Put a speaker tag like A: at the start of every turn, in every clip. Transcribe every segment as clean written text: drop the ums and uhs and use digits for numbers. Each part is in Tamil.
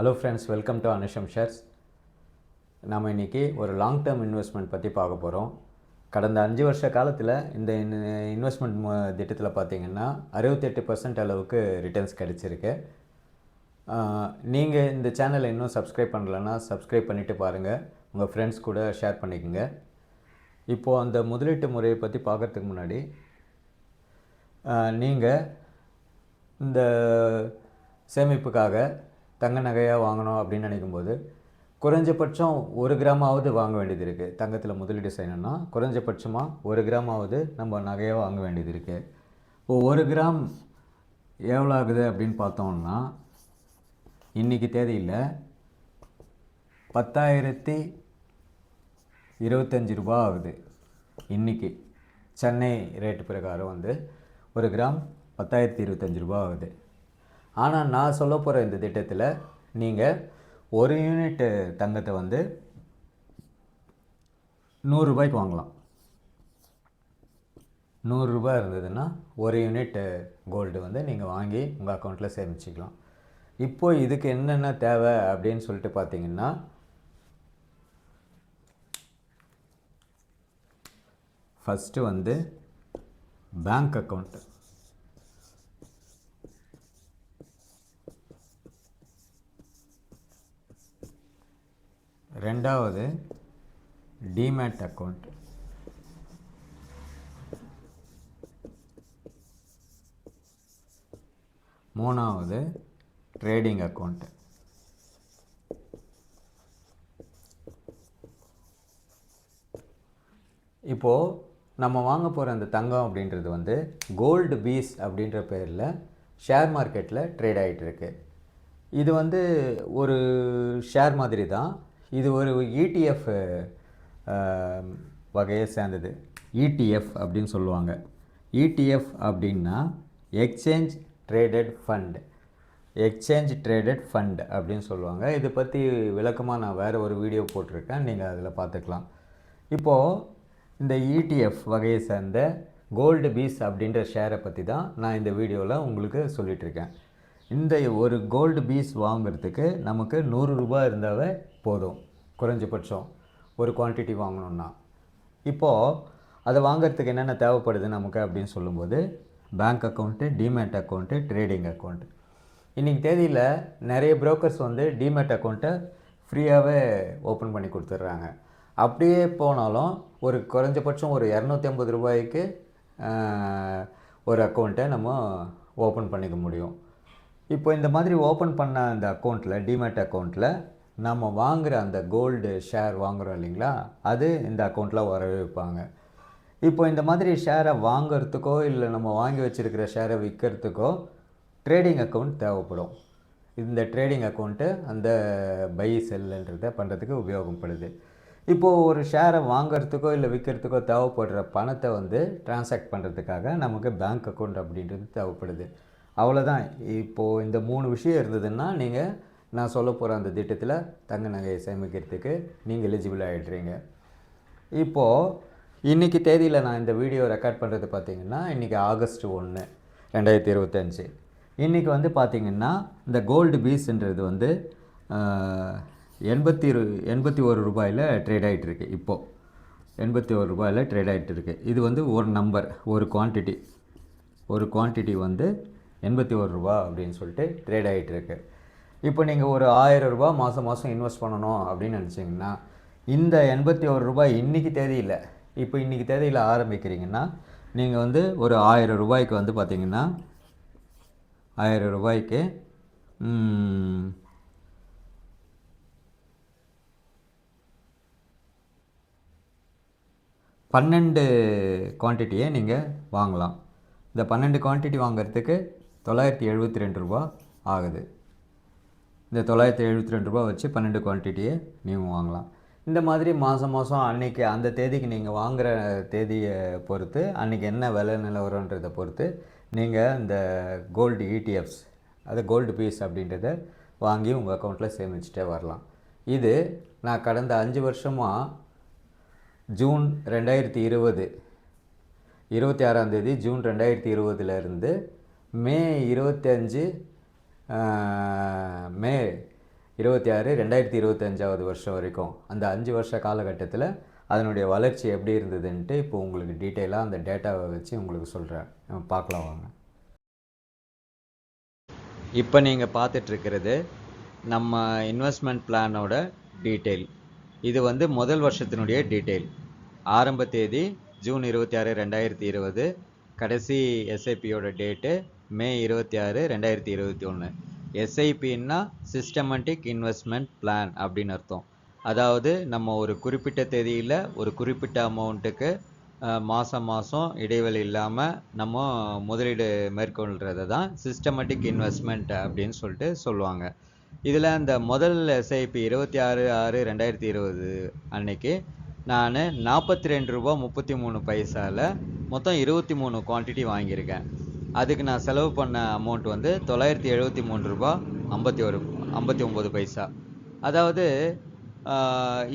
A: Hello friends, welcome to Anusham shares. நாம் இன்றைக்கி ஒரு லாங் டேர்ம் இன்வெஸ்ட்மெண்ட் பற்றி பார்க்க போகிறோம். கடந்த 5 வருஷ காலத்தில் இந்த இன்வெஸ்ட்மெண்ட் திட்டத்தில் பார்த்திங்கன்னா 68% அளவுக்கு ரிட்டர்ன்ஸ் கிடச்சிருக்கு. நீங்கள் இந்த சேனலை இன்னும் சப்ஸ்கிரைப் பண்ணலைன்னா சப்ஸ்கிரைப் பண்ணிவிட்டு பாருங்கள், உங்கள் ஃப்ரெண்ட்ஸ் கூட ஷேர் பண்ணிக்கோங்க. இப்போது அந்த முதலீட்டு முறையை பற்றி பார்க்குறதுக்கு முன்னாடி நீங்கள் இந்த சேமிப்புக்காக தங்க நகையாக வாங்கணும் அப்படின்னு நினைக்கும்போது குறைஞ்சபட்சம் 1 கிராமாவது வாங்க வேண்டியது இருக்குது. தங்கத்தில் முதலீடு செய்யணும்னா குறைஞ்சபட்சமாக 1 கிராமாவது நம்ம நகையாக வாங்க வேண்டியது இருக்குது. இப்போது 1 கிராம் எவ்வளோ ஆகுது அப்படின்னு பார்த்தோம்னா இன்றைக்கி தேதியில் 10,025 ரூபா ஆகுது. இன்றைக்கி சென்னை ரேட்டு பிரகாரம் 1 கிராம் 10,025 ரூபா ஆகுது. ஆனால் நான் சொல்ல போகிற இந்த திட்டத்தில் நீங்கள் 1 யூனிட் தங்கத்தை 100 ரூபாய்க்கு வாங்கலாம். 100 ரூபாய் இருந்ததுன்னா 1 யூனிட் கோல்டு நீங்கள் வாங்கி உங்கள் அக்கௌண்ட்டில் சேமிச்சிக்கலாம். இப்போது இதுக்கு என்னென்ன தேவை அப்படின்னு சொல்லிட்டு பார்த்தீங்கன்னா, ஃபஸ்ட்டு பேங்க் அக்கௌண்ட்டு, ரெண்டாவது டிமேட் அக்கௌண்ட், மூணாவது ட்ரேடிங் அக்கௌண்ட். இப்போது நம்ம வாங்க போகிற அந்த தங்கம் அப்படின்றது கோல்டு பீஸ் அப்படின்ற பேரில் ஷேர் மார்க்கெட்டில் ட்ரேட் ஆகிட்டுருக்கு. இது ஒரு ஷேர் மாதிரி தான். இது ஒரு ETF வகையை சேர்ந்தது. ETF அப்படின்னு சொல்லுவாங்க. ETF அப்படின்னா எக்ஸ்சேஞ்ச் ட்ரேடட் ஃபண்ட் அப்படின்னு சொல்லுவாங்க. இதை பற்றி விளக்கமாக நான் வேறு ஒரு வீடியோ போட்டிருக்கேன், நீங்கள் அதில் பார்த்துக்கலாம். இப்போது இந்த ETF வகையை சேர்ந்த கோல்டு பீஸ் அப்படின்ற ஷேரை பற்றி தான் நான் இந்த வீடியோவில் உங்களுக்கு சொல்லிகிட்ருக்கேன். இந்த ஒரு கோல்டு பீஸ் வாங்கிறதுக்கு நமக்கு 100 ரூபாய் இருந்தாவே போதும், குறைஞ்சபட்சம் ஒரு குவான்டிட்டி வாங்கணுன்னா. இப்போது அதை வாங்கிறதுக்கு என்னென்ன தேவைப்படுது நமக்கு அப்படின்னு சொல்லும்போது bank account, demat account, trading account. இன்றைக்கி தேதியில் நிறைய புரோக்கர்ஸ் டிமேட் அக்கௌண்ட்டை ஃப்ரீயாகவே ஓப்பன் பண்ணி கொடுத்துட்றாங்க. அப்படியே போனாலும் ஒரு குறைஞ்சபட்சம் ஒரு 250 ரூபாய்க்கு ஒரு அக்கௌண்ட்டை நம்ம ஓப்பன் பண்ணிக்க முடியும். இப்போ இந்த மாதிரி ஓப்பன் பண்ண அந்த அக்கௌண்ட்டில், டிமேட் அக்கௌண்ட்டில் நம்ம வாங்குகிற அந்த கோல்டு ஷேர் வாங்குகிறோம் இல்லைங்களா, அது இந்த அக்கௌண்ட்டில் வரவே வைப்பாங்க. இப்போ இந்த மாதிரி ஷேரை வாங்கிறதுக்கோ இல்லை நம்ம வாங்கி வச்சுருக்கிற ஷேரை விற்கிறதுக்கோ ட்ரேடிங் அக்கௌண்ட் தேவைப்படும். இந்த ட்ரேடிங் அக்கௌண்ட்டு அந்த பை செல்லுன்றதை பண்ணுறதுக்கு உபயோகப்படுது. இப்போது ஒரு ஷேரை வாங்கிறதுக்கோ இல்லை விற்கிறதுக்கோ தேவைப்படுற பணத்தை ட்ரான்சாக்ட் பண்ணுறதுக்காக நமக்கு பேங்க் அக்கௌண்ட் அப்படின்றது தேவைப்படுது. அவ்வளோதான். இப்போது இந்த 3 விஷயம் இருந்ததுன்னா நீங்கள் நான் சொல்ல போகிற அந்த திட்டத்தில் தங்க நகையை சேமிக்கிறதுக்கு நீங்கள் எலிஜிபிள் ஆகிடுறீங்க. இப்போது இன்றைக்கி தேதியில் நான் இந்த வீடியோ ரெக்கார்ட் பண்ணுறது பார்த்திங்கன்னா இன்றைக்கி ஆகஸ்ட் 1, 2025. இன்றைக்கி பார்த்திங்கன்னா இந்த கோல்டு பீஸ்ன்றது 81 ரூபாயில் ட்ரேட் ஆகிட்டுருக்கு. இப்போது 81 ரூபாயில் ட்ரேட் ஆகிட்டுருக்கு. இது ஒரு நம்பர், ஒரு குவான்டிட்டி 81 ரூபா அப்படின்னு சொல்லிட்டு ட்ரேட் ஆகிட்டுருக்கு. இப்போ நீங்கள் ஒரு 1000 ரூபா மாதம் இன்வெஸ்ட் பண்ணணும் அப்படின்னு நினச்சிங்கன்னா இந்த 81 ரூபாய் இன்றைக்கி தேதியில், இப்போ இன்றைக்கி தேதியில் ஆரம்பிக்கிறீங்கன்னா நீங்கள் ஒரு 1000 ரூபாய்க்கு பார்த்திங்கன்னா 1000 ரூபாய்க்கு 12 குவான்டிட்டியை நீங்கள் வாங்கலாம். இந்த 12 குவான்டிட்டி வாங்கிறதுக்கு 972 ரூபா ஆகுது. இந்த 972 ரூபா வச்சு 12 குவான்டிட்டியை நீங்கள் வாங்கலாம். இந்த மாதிரி மாதம் அன்றைக்கி அந்த தேதிக்கு நீங்கள் வாங்குகிற தேதியை பொறுத்து, அன்றைக்கி என்ன விலை நிலவரன்றதை பொறுத்து நீங்கள் இந்த கோல்டு ETFs, அது கோல்டு பீஸ் அப்படின்றத வாங்கி உங்கள் அக்கௌண்ட்டில் சேமிச்சுட்டே வரலாம். இது நான் கடந்த 5 வருஷமாக ஜூன் 2020 26ஆம் தேதி ஜூன் 2020 மே 25 மே 26 2025 வருஷம் வரைக்கும் அந்த 5 வருஷ காலகட்டத்தில் அதனுடைய வளர்ச்சி எப்படி இருந்ததுன்ட்டு இப்போ உங்களுக்கு டீட்டெயிலாக அந்த டேட்டாவை வச்சு உங்களுக்கு சொல்கிறேன். பார்க்கலாம் வாங்க. இப்போ நீங்கள் பார்த்துட்ருக்கிறது நம்ம இன்வெஸ்ட்மெண்ட் பிளானோட டீட்டெயில். இது வந்து முதல் வருஷத்தினுடைய டீட்டெயில். ஆரம்ப தேதி ஜூன் 26 2020, கடைசி எஸ்ஐபியோட டேட்டு மே 26 2021. எஸ்ஐபின்னா சிஸ்டமேட்டிக் இன்வெஸ்ட்மெண்ட் பிளான் அப்படின்னு அர்த்தம். அதாவது நம்ம ஒரு குறிப்பிட்ட தேதியில் ஒரு குறிப்பிட்ட அமௌண்ட்டுக்கு மாதம் இடைவெளி இல்லாமல் நம்ம முதலீடு மேற்கொள்கிறத தான் சிஸ்டமேட்டிக் இன்வெஸ்ட்மெண்ட் அப்படின்னு சொல்லிட்டு சொல்லுவாங்க. இதில் அந்த முதல் எஸ்ஐபி 26/6/2020 அன்னைக்கு நான் 42 ரூபா 33 பைசாவில் மொத்தம் 23 குவான்டிட்டி வாங்கியிருக்கேன். அதுக்கு நான் செலவு பண்ண அமௌண்ட் வந்து 973 ரூபா 59 பைசா. அதாவது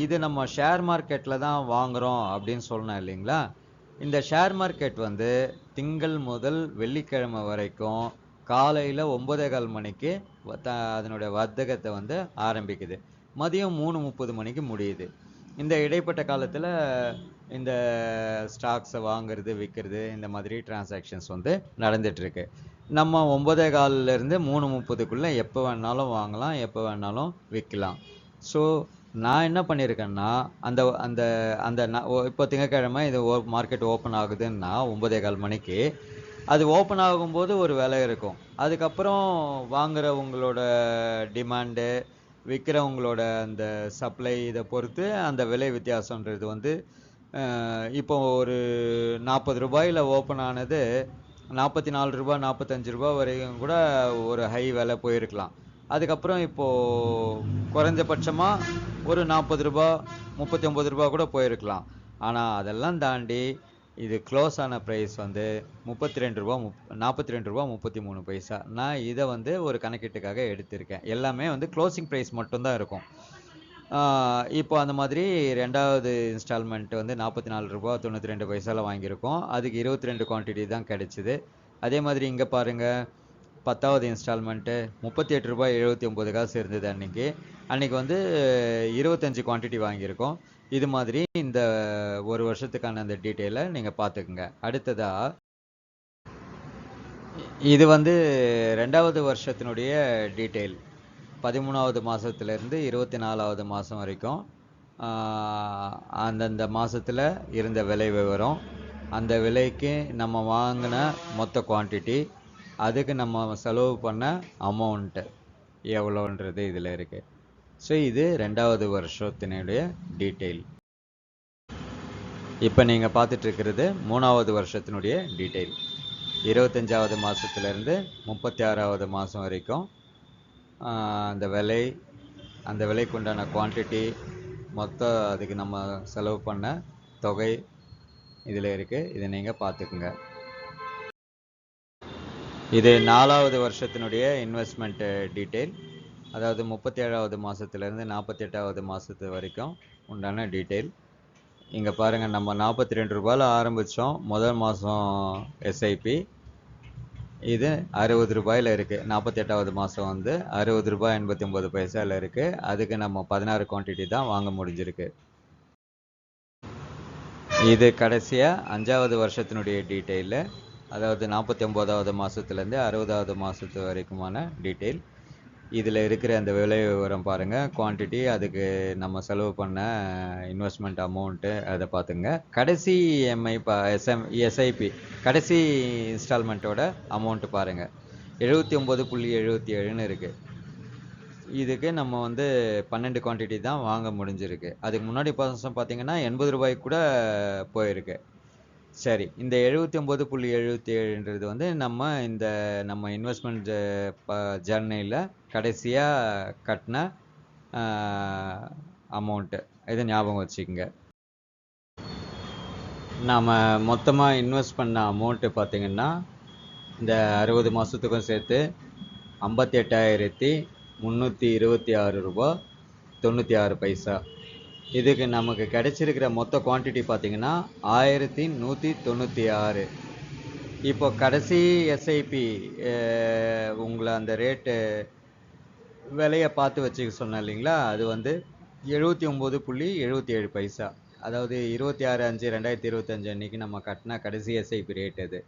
A: இது நம்ம ஷேர் மார்க்கெட்டில் தான் வாங்குகிறோம் அப்படின்னு சொன்னேன் இல்லைங்களா. இந்த ஷேர் மார்க்கெட் வந்து திங்கள் முதல் வெள்ளிக்கிழமை வரைக்கும் காலையில் 9:15 மணிக்கு அதனுடைய வர்த்தகத்தை வந்து ஆரம்பிக்குது. மதியம் 3:30 மணிக்கு முடியுது. இந்த இடைப்பட்ட காலத்தில் இந்த ஸ்டாக்ஸை வாங்குறது விற்கிறது இந்த மாதிரி டிரான்சாக்ஷன்ஸ் வந்து நடந்துகிட்ருக்கு. நம்ம 9:15லேருந்து 3:30க்குள்ளே எப்போ வேணாலும் வாங்கலாம், எப்போ வேணாலும் விற்கலாம். ஸோ நான் என்ன பண்ணியிருக்கேன்னா அந்த அந்த அந்த இப்போ திங்கக்கிழமை இது மார்க்கெட் ஓப்பன் ஆகுதுன்னா 9:15 மணிக்கு அது ஓப்பன் ஆகும்போது ஒரு விலை இருக்கும். அதுக்கப்புறம் வாங்குறவங்களோட டிமாண்டு, விற்கிறவங்களோட அந்த சப்ளை இதை பொறுத்து அந்த விலை வித்தியாசன்றது வந்து இப்போ ஒரு 40 ரூபாயில் ஓப்பன் ஆனது 44 ரூபா 45 ரூபா வரைக்கும் கூட ஒரு ஹை விலை போயிருக்கலாம். அதுக்கப்புறம் இப்போது குறைஞ்சபட்சமாக ஒரு 40 ரூபா 39 ரூபா கூட போயிருக்கலாம். ஆனால் அதெல்லாம் தாண்டி இது க்ளோஸ் ஆன ப்ரைஸ் வந்து 42 ரூபா 42 ரூபா 33 பைசா. நான் இதை வந்து ஒரு கணக்கீட்டுக்காக எடுத்திருக்கேன். எல்லாமே வந்து க்ளோசிங் ப்ரைஸ் மட்டும்தான் இருக்கும். இப்போ அந்த மாதிரி ரெண்டாவது இன்ஸ்டால்மெண்ட் வந்து 44 ரூபா 92 பைசாவில் வாங்கியிருக்கோம். அதுக்கு 22 குவான்டிட்டி தான் கிடைச்சிது. அதே மாதிரி இங்கே பாருங்கள், 10வது இன்ஸ்டால்மெண்ட்டு 38 ரூபா 79 காசு இருந்தது அன்னைக்கு வந்து 25 குவான்டிட்டி வாங்கியிருக்கோம். இது மாதிரி இந்த ஒரு வருஷத்துக்கான அந்த டீட்டெயிலை நீங்கள் பார்த்துக்குங்க. அடுத்ததாக இது வந்து 2வது வருஷத்தினுடைய டீட்டெயில். 13வது மாதத்துலேருந்து 24வது மாதம் வரைக்கும் அந்தந்த மாதத்தில் இருந்த விலை விவரம், அந்த விலைக்கு நம்ம வாங்கின மொத்த குவான்டிட்டி, அதுக்கு நம்ம செலவு பண்ண அமௌண்ட்டு எவ்வளோன்றது இதில் இருக்குது. ஸோ இது 2வது வருஷத்தினுடைய டீட்டெயில். இப்போ நீங்கள் பார்த்துட்ருக்கிறது 3வது வருஷத்தினுடைய டீட்டெயில். 25வது மாதத்துலேருந்து 36வது மாதம் வரைக்கும் அந்த விலைக்கு உண்டான குவான்டிட்டி, மொத்தம் அதுக்கு நம்ம செலவு பண்ண தொகை இதில் இருக்குது. இதை நீங்கள் பார்த்துக்குங்க. இது 4வது வருஷத்தினுடைய இன்வெஸ்ட்மெண்ட்டு டீட்டெயில். அதாவது 37வது மாதத்துலேருந்து 48வது மாதத்து வரைக்கும் உண்டான டீட்டெயில். இங்கே பாருங்கள், நம்ம 42 ரூபாயில் ஆரம்பித்தோம் முதல் மாதம் எஸ்ஐபி. இது 60 ரூபாயில் இருக்குது. 48வது மாதம் வந்து 60 ரூபாய் 89 பைசாவில் இருக்குது. அதுக்கு நம்ம 16 குவான்டிட்டி தான் வாங்க முடிஞ்சிருக்கு. இது கடைசியாக 5வது வருஷத்தினுடைய டீட்டெயிலு. அதாவது 49வது மாதத்துலேருந்து 60வது மாதத்து வரைக்குமான டீட்டெயில். இதில் இருக்கிற அந்த விலை விவரம் பாருங்கள், குவான்டிட்டி, அதுக்கு நம்ம செலவு பண்ண இன்வெஸ்ட்மெண்ட் அமௌண்ட்டு, அதை பார்த்துங்க. கடைசி எஸ்ஐபி கடைசி இன்ஸ்டால்மெண்ட்டோட அமௌண்ட்டு பாருங்கள், 79.77ன்னு இருக்குது. இதுக்கு நம்ம வந்து 12 குவான்டிட்டி தான் வாங்க முடிஞ்சிருக்கு. அதுக்கு முன்னாடி பார்த்தீங்கன்னா 80 ரூபாய்க்கு கூட போயிருக்கு. சரி, இந்த 79.77ன்றது வந்து நம்ம இன்வெஸ்ட்மெண்ட் ஜர்னியில் கடைசியாக கட்டின அமௌண்ட்டு. இதை ஞாபகம் வச்சுக்கோங்க. நாம் மொத்தமாக இன்வெஸ்ட் பண்ண அமௌண்ட்டு பார்த்திங்கன்னா இந்த 60 மாதத்துக்கும் சேர்த்து 58,326 ரூபா 96 பைசா. இதுக்கு நமக்கு கிடைச்சிருக்கிற மொத்த குவான்டிட்டி பார்த்திங்கன்னா 1196. இப்போ கடைசி எஸ்ஐபி உங்களை அந்த ரேட்டு விலையை பார்த்து வச்சுக்க சொன்னேன் இல்லைங்களா, அது வந்து 79.77 பைசா. அதாவது 26/5/2025 அன்னைக்கு நம்ம கட்டின கடைசி எஸ்ஐபி ரேட் அது.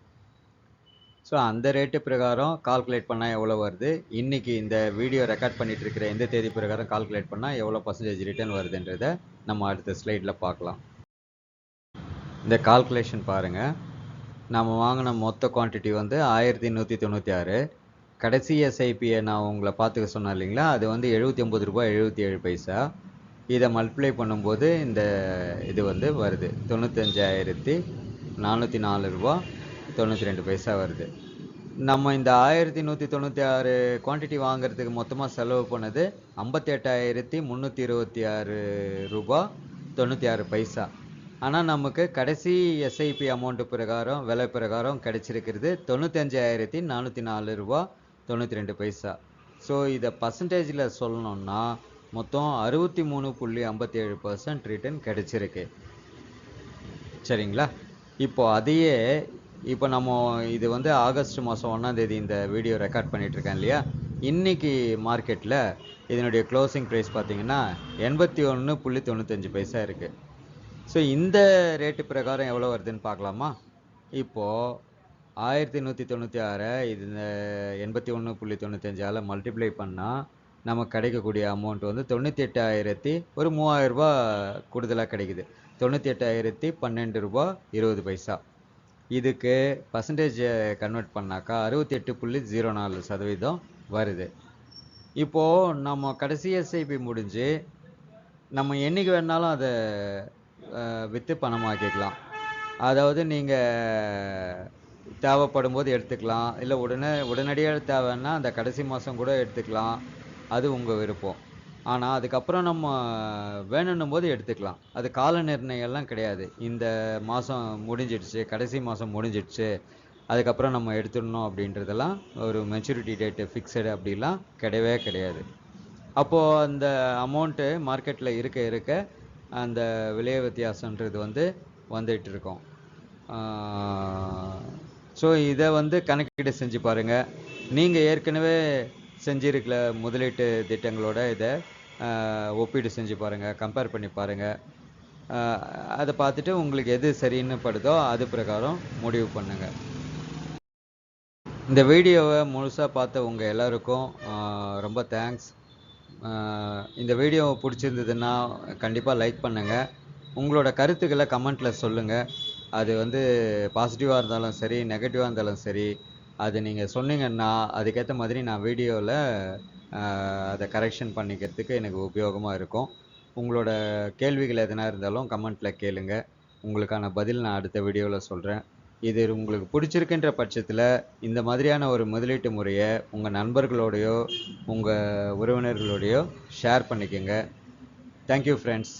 A: ஸோ அந்த ரேட்டு பிரகாரம் கால்குலேட் பண்ணால் எவ்வளோ வருது, இன்னைக்கு இந்த வீடியோ ரெக்கார்ட் பண்ணிட்டு இருக்கிற இந்த தேதி பிரகாரம் கால்குலேட் பண்ணால் எவ்வளோ பர்சன்டேஜ் ரிட்டர்ன் வருதுன்றதை நம்ம அடுத்த ஸ்லைடில் பார்க்கலாம். இந்த கால்குலேஷன் பாருங்கள். நம்ம வாங்கின மொத்த குவான்டிட்டி வந்து 1196. கடைசி எஸ்ஐபியை நான் உங்களை பார்த்துக்க சொன்னேன் இல்லைங்களா, அது வந்து ரூ. 79.77. இதை மல்டிப்ளை பண்ணும்போது இந்த இது வந்து வருது 95,404 ரூபா 92 பைசா வருது. நம்ம இந்த 1196 குவான்டிட்டி வாங்குறதுக்கு மொத்தமாக செலவு பண்ணது 58,326 ரூபா 96 பைசா. ஆனால் நமக்கு கடைசி எஸ்ஐபி அமௌண்ட்டு பிரகாரம் விலை பிரகாரம் கிடைச்சிருக்கிறது 95,404 ரூபா 92 பைசா. ஸோ இதை பர்சன்டேஜில் சொல்லணும்னா மொத்தம் 63.57% ரிட்டர்ன் கிடைச்சிருக்கு. சரிங்களா? இப்போ அதையே இப்போ நம்ம இது வந்து ஆகஸ்ட் மாதம் 1ஆம் தேதி இந்த வீடியோ ரெக்கார்ட் பண்ணிகிட்ருக்கேன் இல்லையா, இன்றைக்கி மார்க்கெட்டில் இதனுடைய க்ளோசிங் ப்ரைஸ் பார்த்தீங்கன்னா 81.95 பைசா இருக்குது. ஸோ இந்த ரேட்டு பிரகாரம் எவ்வளோ வருதுன்னு பார்க்கலாமா? இப்போது 1196 இது 81.95 மல்டிப்ளை பண்ணால் நமக்கு கிடைக்கக்கூடிய அமௌண்ட் வந்து 98,000 ஒரு 3000 ரூபா கூடுதலாக கிடைக்குது. 98,012 ரூபா 20 பைசா. இதுக்கு பர்சன்டேஜ் கன்வெர்ட் பண்ணாக்கா 68.04% வருது. இப்போது நம்ம கடைசி எஸ்ஐபி முடிஞ்சு நம்ம என்றைக்கு வேணாலும் அதை விற்று பணமாக்கிக்கலாம். அதாவது நீங்கள் தேவைப்படும் போது எடுத்துக்கலாம், இல்லை உடனடியாக தேவைன்னா அந்த கடைசி மாதம் கூட எடுத்துக்கலாம், அது உங்கள் விருப்பம். ஆனால் அதுக்கப்புறம் நம்ம வேணுன்னும் போது எடுத்துக்கலாம். அது கால நிர்ணயம்லாம் கிடையாது. இந்த மாதம் முடிஞ்சிடுச்சு, கடைசி மாதம் முடிஞ்சிடுச்சு, அதுக்கப்புறம் நம்ம எடுத்துடணும் அப்படின்றதெல்லாம் ஒரு மெச்சூரிட்டி டேட்டு ஃபிக்ஸடு அப்படிலாம் கிடையவே கிடையாது. அப்போது அந்த அமௌண்ட்டு மார்க்கெட்டில் இருக்க இருக்க அந்த விலை வித்தியாசன்றது வந்து வந்துகிட்டு இருக்கோம். ஸோ இதை வந்து கணக்கீடு செஞ்சு பாருங்கள். நீங்கள் ஏற்கனவே செஞ்சிருக்கிற முதலீட்டு திட்டங்களோட இதை ஒப்பீடு செஞ்சு பாருங்கள், கம்பேர் பண்ணி பாருங்கள். அதை பார்த்துட்டு உங்களுக்கு எது சரின்னு படுதோ அது பிரகாரம் முடிவு பண்ணுங்கள். இந்த வீடியோவை முழுசாக பார்த்த உங்கள் எல்லாருக்கும் ரொம்ப தேங்க்ஸ். இந்த வீடியோ பிடிச்சிருந்ததுன்னா கண்டிப்பாக லைக் பண்ணுங்கள். உங்களோட கருத்துக்களை கமெண்ட்டில் சொல்லுங்கள். அது வந்து பாசிட்டிவாக இருந்தாலும் சரி, நெகட்டிவாக இருந்தாலும் சரி, அது நீங்கள் சொன்னீங்கன்னா அதுக்கேற்ற மாதிரி நான் வீடியோவில் அதை கரெக்ஷன் பண்ணிக்கிறதுக்கு எனக்கு உபயோகமாக இருக்கும். உங்களோட கேள்விகள் எதனா இருந்தாலும் கமெண்ட்டில் கேளுங்க. உங்களுக்கான பதில் நான் அடுத்த வீடியோவில் சொல்கிறேன். இது உங்களுக்கு பிடிச்சிருக்குன்ற பட்சத்தில் இந்த மாதிரியான ஒரு முதலீட்டு முறையை உங்கள் நண்பர்களோடையோ உங்கள் உறவினர்களோடையோ ஷேர் பண்ணிக்கோங்க. Thank you friends.